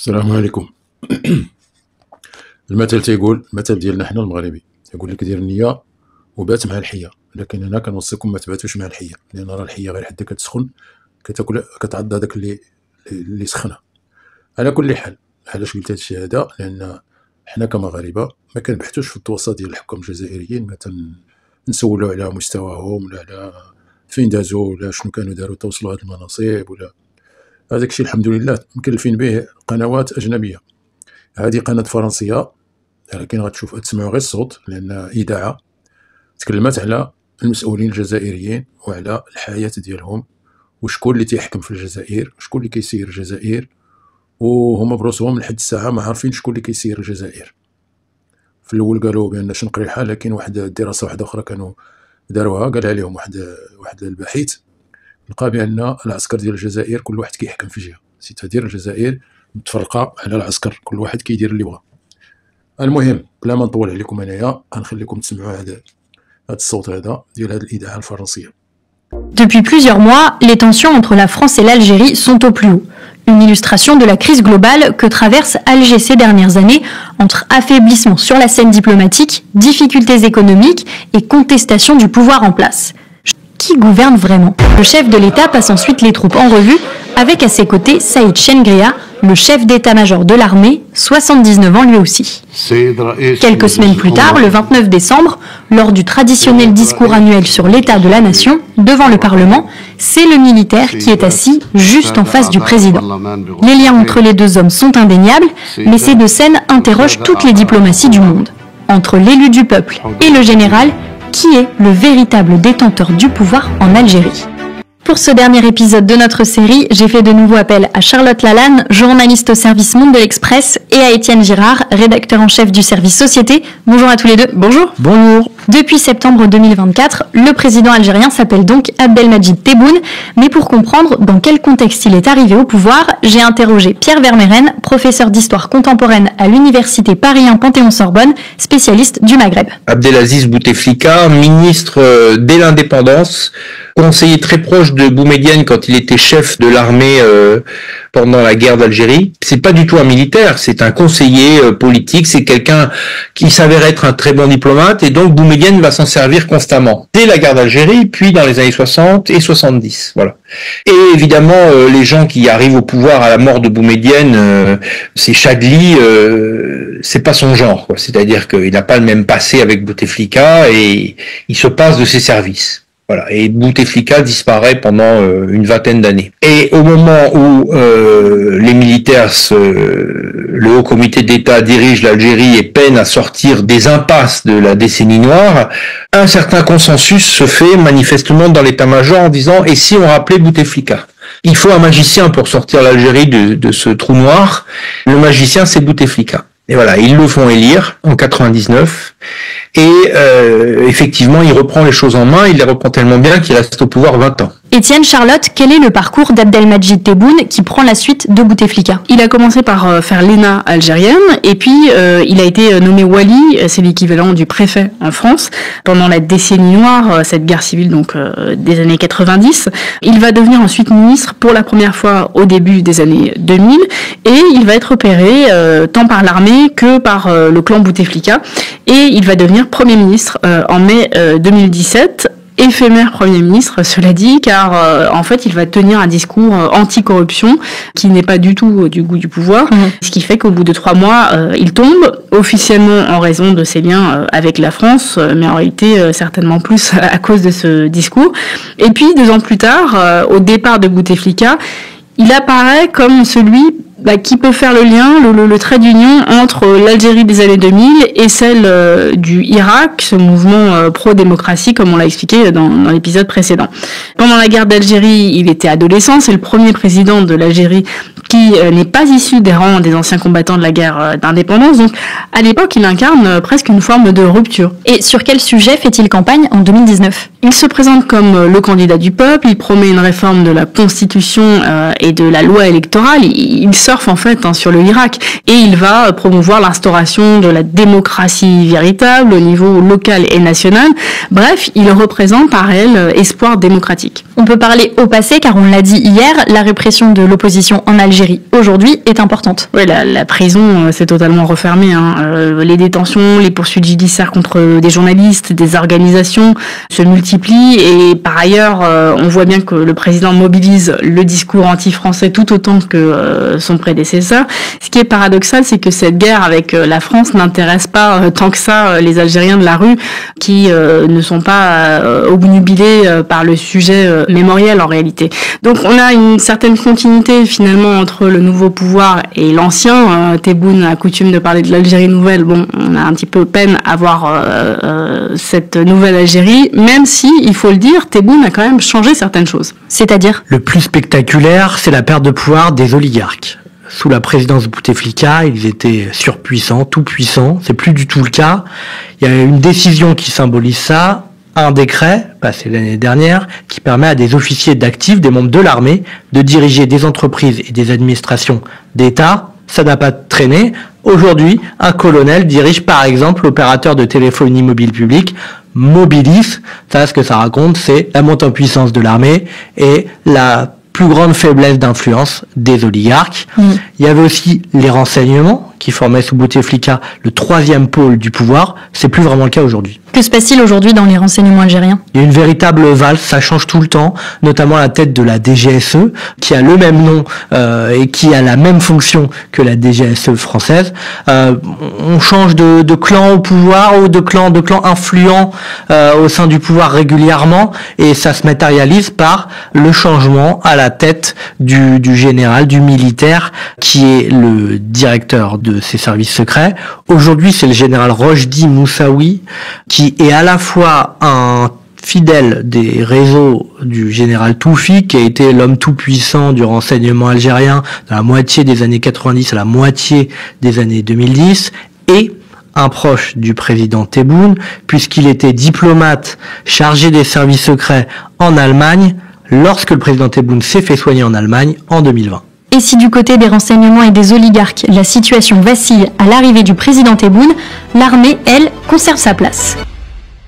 السلام عليكم. المثل تيقول، المثل ديالنا حنا المغربي يقول لك دير النية وبات مع الحية، لكن انا كنوصيكم ما تباتوش مع الحية، لان راه الحية غير حتى كتسخن كتاكل كتعض هذاك اللي سخنها. على كل حال، علاش قلت هادشي هذا؟ لان حنا كمغاربه ما كنبحثوش في التوصى ديال الحكام الجزائريين، ما نسولوا على مستواهم ولا على فين دازوا ولا شنو كانوا داروا توصلوا هاد المناصب، ولا هذاك الشيء الحمد لله مكلفين به قنوات اجنبيه. هذه قناه فرنسيه، لكن غتشوف تسمعوا غير الصوت، لان اذاعه تكلمت على المسؤولين الجزائريين وعلى الحياه ديالهم، وشكون اللي تيحكم في الجزائر، شكون اللي كيسير الجزائر، وهما بروسهم لحد الساعه ما عارفين شكون اللي كيسير الجزائر. في الاول قالوا بان شنقريحه، لكن واحد الدراسه واحده اخرى كانوا داروها، قال عليهم واحد الباحث، لقى بان العسكر ديال الجزائر كل واحد كيحكم في جهه، سيتادير الجزائر متفرقه على العسكر، كل واحد كيدير اللي بغا. المهم بلا ما نطول عليكم، انايا غنخليكم تسمعوا هذا الصوت هذا ديال هذه الاذاعه الفرنسيه. Depuis plusieurs mois, les tensions entre la France et l'Algérie sont au plus haut. Une illustration de la crise globale que traverse Alger ces dernières années, entre affaiblissement sur la scène diplomatique, difficultés économiques et contestation du pouvoir en place. Qui gouverne vraiment? Le chef de l'État passe ensuite les troupes en revue, avec à ses côtés Saïd Chengria, le chef d'état-major de l'armée, 79 ans lui aussi. Quelques semaines plus tard, le 29 décembre, lors du traditionnel discours annuel sur l'état de la nation, devant le Parlement, c'est le militaire qui est assis juste en face du président. Les liens entre les deux hommes sont indéniables, mais ces deux scènes interrogent toutes les diplomaties du monde. Entre l'élu du peuple et le général, qui est le véritable détenteur du pouvoir en Algérie? Pour ce dernier épisode de notre série, j'ai fait de nouveau appel à Charlotte Lalanne, journaliste au service Monde de l'Express, et à Étienne Girard, rédacteur en chef du service Société. Bonjour à tous les deux. Bonjour. Bonjour. Depuis septembre 2024, le président algérien s'appelle donc Abdelmadjid Tebboune. Mais pour comprendre dans quel contexte il est arrivé au pouvoir, j'ai interrogé Pierre Vermeyren, professeur d'histoire contemporaine à l'université Paris 1 Panthéon-Sorbonne, spécialiste du Maghreb. Abdelaziz Bouteflika, ministre dès l'indépendance, conseiller très proche de Boumedienne quand il était chef de l'armée pendant la guerre d'Algérie. C'est pas du tout un militaire, c'est un conseiller politique, c'est quelqu'un qui s'avère être un très bon diplomate, et donc Boumedienne va s'en servir constamment. Dès la guerre d'Algérie, puis dans les années 60 et 70, voilà. Et évidemment, les gens qui arrivent au pouvoir à la mort de Boumedienne, c'est Chadli, c'est pas son genre, quoi. C'est-à-dire qu'il n'a pas le même passé avec Bouteflika, et il se passe de ses services. Voilà, et Bouteflika disparaît pendant une vingtaine d'années. Et au moment où les militaires, le Haut Comité d'État dirige l'Algérie et peine à sortir des impasses de la décennie noire, un certain consensus se fait manifestement dans l'état-major en disant « et si on rappelait Bouteflika ?» Il faut un magicien pour sortir l'Algérie de ce trou noir. Le magicien, c'est Bouteflika. Et voilà, ils le font élire en 99. Et effectivement, il reprend les choses en main, il les reprend tellement bien qu'il reste au pouvoir 20 ans. Étienne, Charlotte, quel est le parcours d'Abdelmadjid Tebboune qui prend la suite de Bouteflika? Il a commencé par faire l'ENA algérienne, et puis il a été nommé Wali, c'est l'équivalent du préfet en France, pendant la décennie noire, cette guerre civile donc des années 90. Il va devenir ensuite ministre pour la première fois au début des années 2000, et il va être repéré tant par l'armée que par le clan Bouteflika, et il va devenir Premier ministre en mai 2017. Éphémère Premier ministre, cela dit, car en fait il va tenir un discours anti-corruption qui n'est pas du tout du goût du pouvoir, ce qui fait qu'au bout de 3 mois, il tombe, officiellement en raison de ses liens avec la France, mais en réalité certainement plus à cause de ce discours. Et puis 2 ans plus tard, au départ de Bouteflika, il apparaît comme celui qui peut faire le lien, le trait d'union entre l'Algérie des années 2000 et celle du Irak, ce mouvement pro-démocratie, comme on l'a expliqué dans l'épisode précédent. Pendant la guerre d'Algérie, il était adolescent, c'est le premier président de l'Algérie qui n'est pas issu des rangs des anciens combattants de la guerre d'indépendance, donc à l'époque il incarne presque une forme de rupture. Et sur quel sujet fait-il campagne en 2019? Il se présente comme le candidat du peuple, il promet une réforme de la Constitution et de la loi électorale, il sort surfe en fait sur le Irak, et il va promouvoir l'instauration de la démocratie véritable au niveau local et national. Bref, il représente un réel espoir démocratique. On peut parler au passé car on l'a dit hier, la répression de l'opposition en Algérie aujourd'hui est importante. Oui, la prison c'est totalement refermé. Les détentions, les poursuites judiciaires contre des journalistes, des organisations se multiplient, et par ailleurs, on voit bien que le président mobilise le discours anti-français tout autant que son prédécesseur. Ce qui est paradoxal, c'est que cette guerre avec la France n'intéresse pas tant que ça les Algériens de la rue, qui ne sont pas obnubilés par le sujet mémoriel en réalité. Donc on a une certaine continuité finalement entre le nouveau pouvoir et l'ancien. Tebboune a coutume de parler de l'Algérie nouvelle. Bon, on a un petit peu peine à voir cette nouvelle Algérie, même si, il faut le dire, Tebboune a quand même changé certaines choses. C'est-à-dire ? Le plus spectaculaire, c'est la perte de pouvoir des oligarques. Sous la présidence de Bouteflika, ils étaient surpuissants, tout puissants. C'est plus du tout le cas. Il y a une décision qui symbolise ça, un décret, passé l'année dernière, qui permet à des officiers d'actifs, des membres de l'armée, de diriger des entreprises et des administrations d'État. Ça n'a pas traîné. Aujourd'hui, un colonel dirige par exemple l'opérateur de téléphonie mobile publique, Mobilis. Ça, ce que ça raconte, c'est la montée en puissance de l'armée et la plus grande faiblesse d'influence des oligarques. Il y avait aussi les renseignements qui formaient sous Bouteflika le troisième pôle du pouvoir. C'est plus vraiment le cas aujourd'hui. Que se passe-t-il aujourd'hui dans les renseignements algériens ? Il y a une véritable valse, ça change tout le temps, notamment à la tête de la DGSE, qui a le même nom et qui a la même fonction que la DGSE française. On change de clan au pouvoir ou de clan influent au sein du pouvoir régulièrement, et ça se matérialise par le changement à la tête du général, du militaire, qui est le directeur de ces services secrets. Aujourd'hui, c'est le général Rojdi Moussaoui, qui est à la fois un fidèle des réseaux du général Toufi, qui a été l'homme tout puissant du renseignement algérien de la moitié des années 90 à la moitié des années 2010, et un proche du président Tebboune, puisqu'il était diplomate chargé des services secrets en Allemagne lorsque le président Tebboune s'est fait soigner en Allemagne en 2020. Et si du côté des renseignements et des oligarques, la situation vacille à l'arrivée du président Tebboune, l'armée, elle, conserve sa place.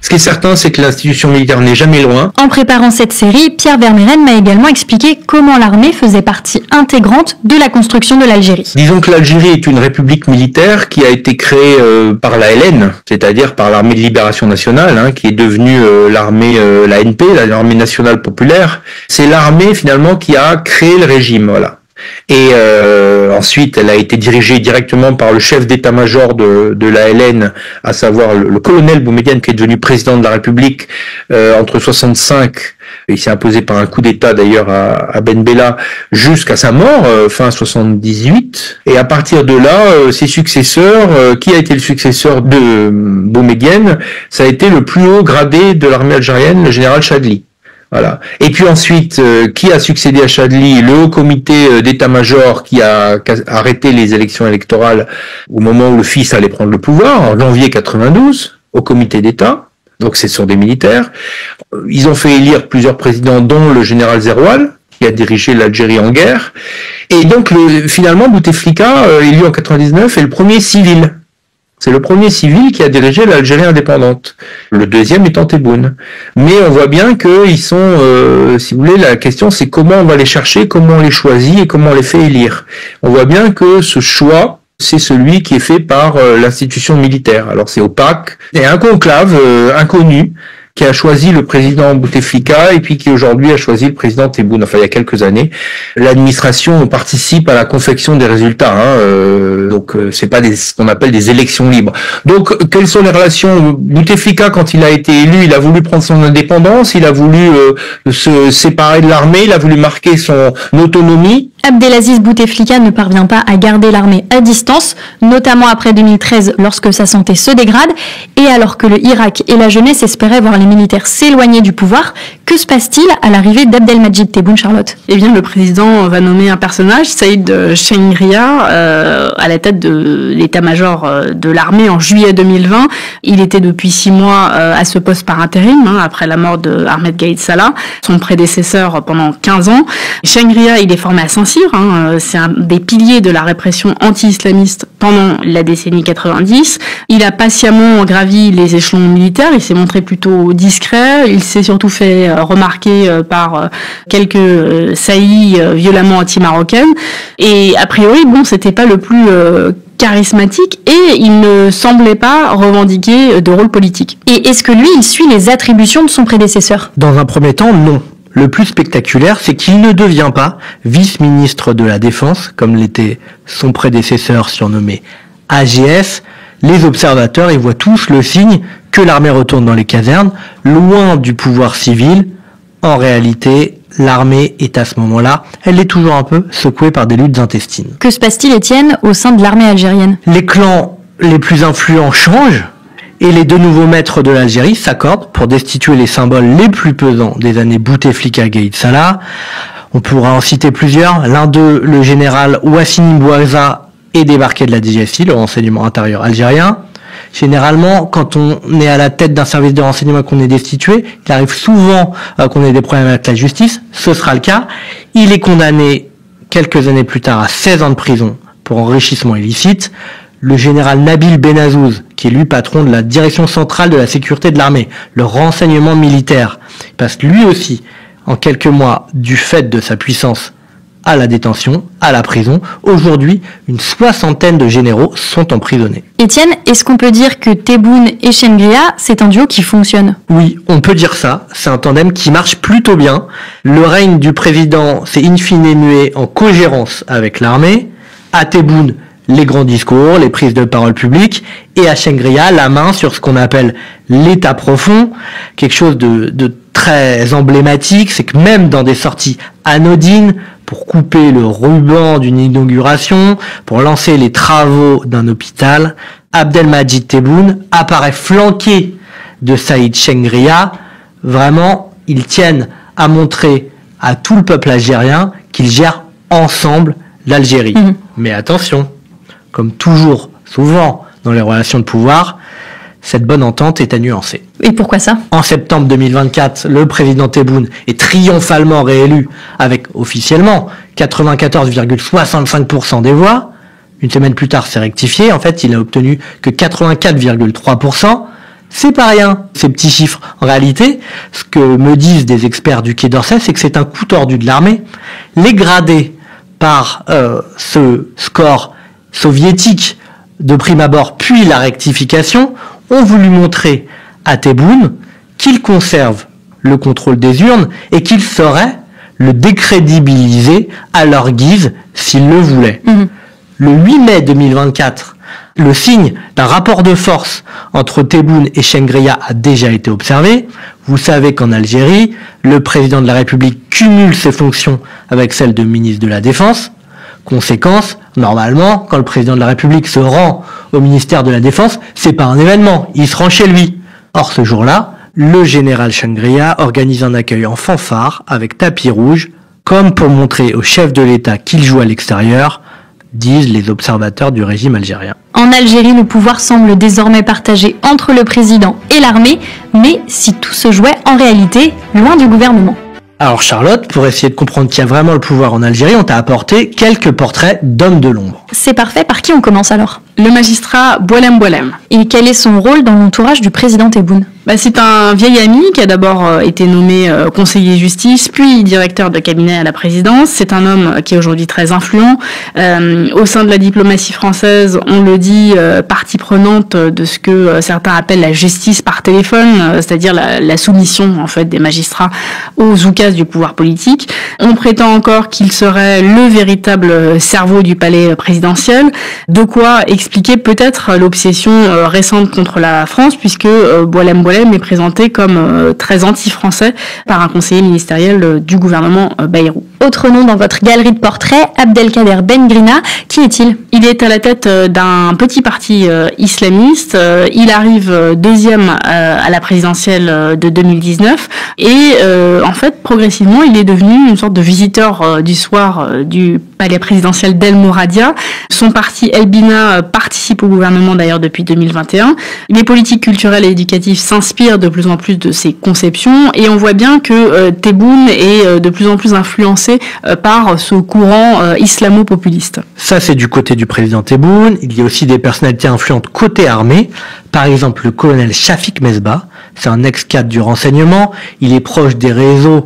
Ce qui est certain, c'est que l'institution militaire n'est jamais loin. En préparant cette série, Pierre Vermeren m'a également expliqué comment l'armée faisait partie intégrante de la construction de l'Algérie. Disons que l'Algérie est une république militaire qui a été créée par la LN, c'est-à-dire par l'armée de libération nationale, qui est devenue l'armée, l'ANP, l'armée nationale populaire. C'est l'armée finalement qui a créé le régime, voilà. Et ensuite, elle a été dirigée directement par le chef d'état-major de la LN, à savoir le colonel Boumedienne, qui est devenu président de la République entre 65, il s'est imposé par un coup d'État d'ailleurs à Ben Bella, jusqu'à sa mort, fin 78. Et à partir de là, ses successeurs, qui a été le successeur de Boumedienne, ça a été le plus haut gradé de l'armée algérienne, le général Chadli. Voilà. Et puis ensuite, qui a succédé à Chadli? Le haut comité d'état-major qui a arrêté les élections électorales au moment où le fils allait prendre le pouvoir, en janvier 92, au comité d'État. Donc ce sont des militaires. Ils ont fait élire plusieurs présidents, dont le général Zeroual, qui a dirigé l'Algérie en guerre. Et donc finalement, Bouteflika, élu en 99, est le premier civil. C'est le premier civil qui a dirigé l'Algérie indépendante. Le deuxième étant Tebboune. Mais on voit bien qu'ils sont, si vous voulez, la question c'est comment on va les chercher, comment on les choisit et comment on les fait élire. On voit bien que ce choix, c'est celui qui est fait par l'institution militaire. Alors c'est opaque. Il y a un conclave inconnu qui a choisi le président Bouteflika et puis qui aujourd'hui a choisi le président Tebboune, enfin il y a quelques années. L'administration participe à la confection des résultats, donc c'est pas ce qu'on appelle des élections libres. Donc quelles sont les relations? Bouteflika, quand il a été élu, il a voulu prendre son indépendance, il a voulu se séparer de l'armée, il a voulu marquer son autonomie. Abdelaziz Bouteflika ne parvient pas à garder l'armée à distance, notamment après 2013 lorsque sa santé se dégrade, et alors que le Irak et la jeunesse espéraient voir les militaires s'éloigner du pouvoir. Que se passe-t-il à l'arrivée d'Abdelmajid Tebboune, Charlotte? Eh bien, le président va nommer un personnage, Saïd Chengria, à la tête de l'état-major de l'armée en juillet 2020. Il était depuis 6 mois à ce poste par intérim, après la mort de Ahmed Gaïd Salah, son prédécesseur pendant 15 ans. Chengria, il est formé à Saint-Cyr Mansir. C'est un des piliers de la répression anti-islamiste pendant la décennie 90. Il a patiemment gravi les échelons militaires, il s'est montré plutôt discret, il s'est surtout fait remarquer par quelques saillies violemment anti-marocaines. Et a priori, c'était pas le plus charismatique et il ne semblait pas revendiquer de rôle politique. Et est-ce que lui, il suit les attributions de son prédécesseur ? Dans un premier temps, non. Le plus spectaculaire, c'est qu'il ne devient pas vice-ministre de la Défense, comme l'était son prédécesseur surnommé AGS. Les observateurs y voient tous le signe que l'armée retourne dans les casernes, loin du pouvoir civil. En réalité, l'armée est à ce moment-là, elle est toujours un peu secouée par des luttes intestines. Que se passe-t-il, Étienne, au sein de l'armée algérienne ? Les clans les plus influents changent et les deux nouveaux maîtres de l'Algérie s'accordent pour destituer les symboles les plus pesants des années Bouteflika Gaïd Salah. On pourra en citer plusieurs. L'un d'eux, le général Ouassine Bouaza, est débarqué de la DGSI, le renseignement intérieur algérien. Généralement, quand on est à la tête d'un service de renseignement qu'on est destitué, il arrive souvent qu'on ait des problèmes avec la justice. Ce sera le cas. Il est condamné quelques années plus tard à 16 ans de prison pour enrichissement illicite. Le général Nabil Benazouz, qui est lui patron de la direction centrale de la sécurité de l'armée, le renseignement militaire, passe lui aussi, en quelques mois, du fait de sa puissance, à la détention, à la prison. Aujourd'hui, une 60aine de généraux sont emprisonnés. Étienne, est-ce qu'on peut dire que Tebboune et Chengria, c'est un duo qui fonctionne ? Oui, on peut dire ça. C'est un tandem qui marche plutôt bien. Le règne du président s'est in fine mué en cogérance avec l'armée. À Tebboune, les grands discours, les prises de parole publiques, et à Chengria, la main sur ce qu'on appelle l'état profond, quelque chose de très emblématique, c'est que même dans des sorties anodines, pour couper le ruban d'une inauguration, pour lancer les travaux d'un hôpital, Abdelmajid Tebboune apparaît flanqué de Saïd Chengria. Vraiment, ils tiennent à montrer à tout le peuple algérien qu'ils gèrent ensemble l'Algérie. Mais attention, comme toujours, souvent dans les relations de pouvoir, cette bonne entente est à nuancer. Et pourquoi ça ? En septembre 2024, le président Tebboune est triomphalement réélu avec officiellement 94,65% des voix. Une semaine plus tard, c'est rectifié. En fait, il a obtenu que 84,3%. C'est pas rien, ces petits chiffres. En réalité, ce que me disent des experts du Quai d'Orsay, c'est que c'est un coup tordu de l'armée. Les gradés par ce score soviétique de prime abord, puis la rectification, ont voulu montrer à Tebboune qu'il conserve le contrôle des urnes et qu'il saurait le décrédibiliser à leur guise s'ils le voulaient. Le 8 mai 2024, le signe d'un rapport de force entre Tebboune et Chengria a déjà été observé. Vous savez qu'en Algérie, le président de la République cumule ses fonctions avec celles de ministre de la Défense. Conséquence, normalement, quand le président de la République se rend au ministère de la Défense, c'est pas un événement, il se rend chez lui. Or, ce jour-là, le général Chengria organise un accueil en fanfare avec tapis rouge, comme pour montrer au chef de l'État qu'il joue à l'extérieur, disent les observateurs du régime algérien. En Algérie, le pouvoir semble désormais partagé entre le président et l'armée, mais si tout se jouait en réalité loin du gouvernement. Alors Charlotte, pour essayer de comprendre qui a vraiment le pouvoir en Algérie, on t'a apporté quelques portraits d'hommes de l'ombre. C'est parfait, par qui on commence alors ? Le magistrat Boualem Boualem. Et quel est son rôle dans l'entourage du président Tebboune ? C'est un vieil ami qui a d'abord été nommé conseiller justice, puis directeur de cabinet à la présidence. C'est un homme qui est aujourd'hui très influent. Au sein de la diplomatie française, on le dit, partie prenante de ce que certains appellent la justice par téléphone, c'est-à-dire la soumission en fait des magistrats aux oukases du pouvoir politique. On prétend encore qu'il serait le véritable cerveau du palais présidentiel, de quoi expliquer peut-être l'obsession récente contre la France, puisque Boualem est présenté comme très anti-français par un conseiller ministériel du gouvernement Bayrou. Autre nom dans votre galerie de portraits, Abdelkader Bengrina. Qui est-il ? Il est à la tête d'un petit parti islamiste. Il arrive deuxième à la présidentielle de 2019 et en fait, progressivement, il est devenu une sorte de visiteur du soir du palais présidentiel d'El Mouradia. Son parti El Bina participe au gouvernement d'ailleurs depuis 2021. Les politiques culturelles et éducatives s'inspirent de plus en plus de ses conceptions et on voit bien que Tebboune est de plus en plus influencé par ce courant islamo-populiste. Ça, c'est du côté du président Tebboune. Il y a aussi des personnalités influentes côté armée. Par exemple, le colonel Shafik Mesbah. C'est un ex-cadre du renseignement. Il est proche des réseaux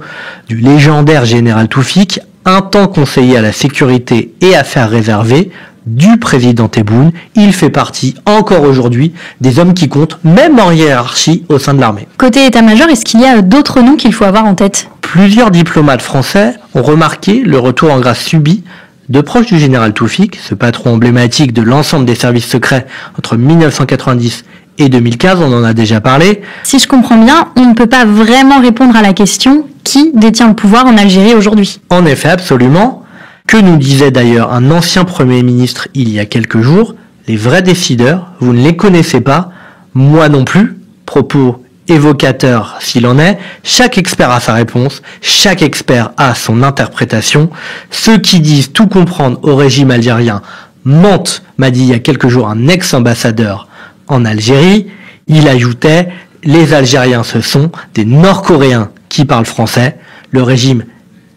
du légendaire général Toufik, un temps conseiller à la sécurité et affaires réservées du président Tebboune. Il fait partie, encore aujourd'hui, des hommes qui comptent, même en hiérarchie au sein de l'armée. Côté état-major, est-ce qu'il y a d'autres noms qu'il faut avoir en tête? Plusieurs diplomates français ont remarqué le retour en grâce subi de proches du général Toufik, ce patron emblématique de l'ensemble des services secrets entre 1990 et 2015, on en a déjà parlé. Si je comprends bien, on ne peut pas vraiment répondre à la question qui détient le pouvoir en Algérie aujourd'hui. En effet, absolument. Que nous disait d'ailleurs un ancien Premier ministre il y a quelques jours, les vrais décideurs, vous ne les connaissez pas, moi non plus, propos évocateur s'il en est, chaque expert a sa réponse, chaque expert a son interprétation. Ceux qui disent tout comprendre au régime algérien mentent, m'a dit il y a quelques jours un ex-ambassadeur en Algérie. Il ajoutait, les Algériens ce sont des Nord-Coréens qui parlent français, le régime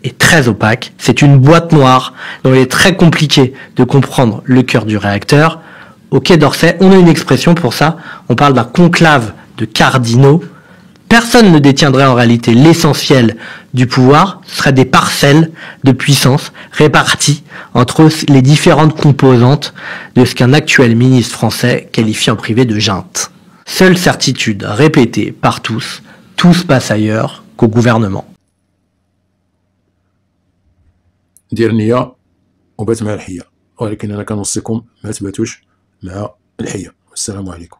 est très opaque, c'est une boîte noire dont il est très compliqué de comprendre le cœur du réacteur. Au Quai d'Orsay, on a une expression pour ça, on parle d'un conclave de cardinaux. Personne ne détiendrait en réalité l'essentiel du pouvoir, ce seraient des parcelles de puissance réparties entre les différentes composantes de ce qu'un actuel ministre français qualifie en privé de junte. Seule certitude répétée par tous, tout se passe ailleurs qu'au gouvernement. دير النية وبات مع الحية، ولكن أنا كنوصيكم ما تباتوش مع الحية. والسلام عليكم.